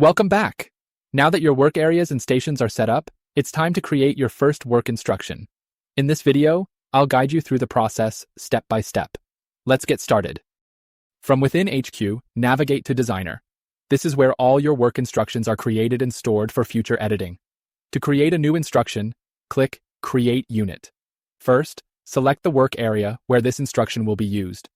Welcome back. Now that your work areas and stations are set up, it's time to create your first work instruction. In this video, I'll guide you through the process step by step. Let's get started. From within HQ, navigate to Designer. This is where all your work instructions are created and stored for future editing. To create a new instruction, click Create Unit. First, select the work area where this instruction will be used.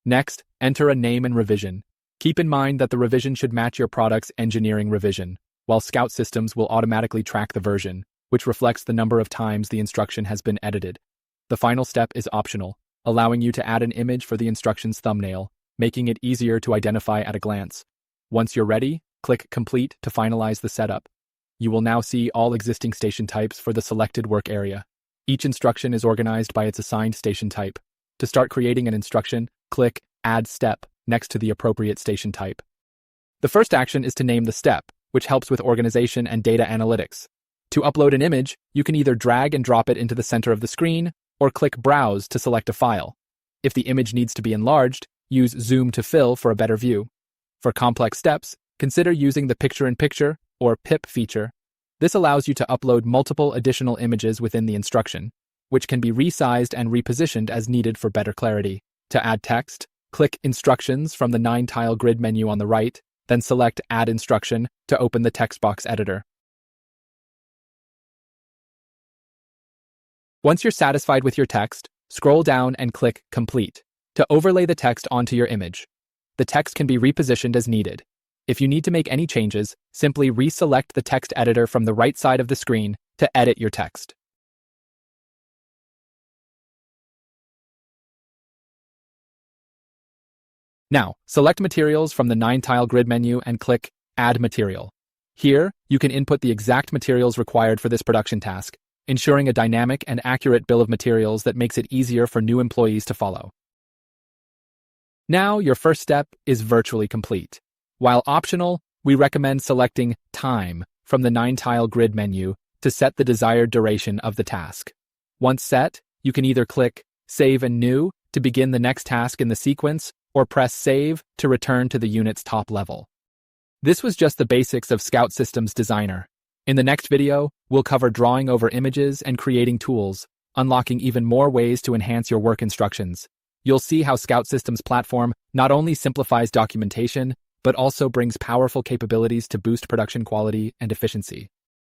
Next, enter a name and revision. Keep in mind that the revision should match your product's engineering revision, while Scout Systems will automatically track the version, which reflects the number of times the instruction has been edited. The final step is optional, allowing you to add an image for the instruction's thumbnail, making it easier to identify at a glance. Once you're ready, click Complete to finalize the setup. You will now see all existing station types for the selected work area. Each instruction is organized by its assigned station type. To start creating an instruction, click Add Step next to the appropriate station type. The first action is to name the step, which helps with organization and data analytics. To upload an image, you can either drag and drop it into the center of the screen, or click Browse to select a file. If the image needs to be enlarged, use Zoom to Fill for a better view. For complex steps, consider using the Picture-in-Picture or PIP feature. This allows you to upload multiple additional images within the instruction, which can be resized and repositioned as needed for better clarity. To add text, click Instructions from the 9-tile grid menu on the right, then select Add Instruction to open the text box editor. Once you're satisfied with your text, scroll down and click Complete to overlay the text onto your image. The text can be repositioned as needed. If you need to make any changes, simply reselect the text editor from the right side of the screen to edit your text. Now, select Materials from the 9-tile grid menu and click Add Material. Here, you can input the exact materials required for this production task, ensuring a dynamic and accurate bill of materials that makes it easier for new employees to follow. Now, your first step is virtually complete. While optional, we recommend selecting Time from the 9-tile grid menu to set the desired duration of the task. Once set, you can either click Save and New to begin the next task in the sequence, or press Save to return to the unit's top level. This was just the basics of Scout Systems Designer. In the next video, we'll cover drawing over images and creating tools, unlocking even more ways to enhance your work instructions. You'll see how Scout Systems Platform not only simplifies documentation, but also brings powerful capabilities to boost production quality and efficiency.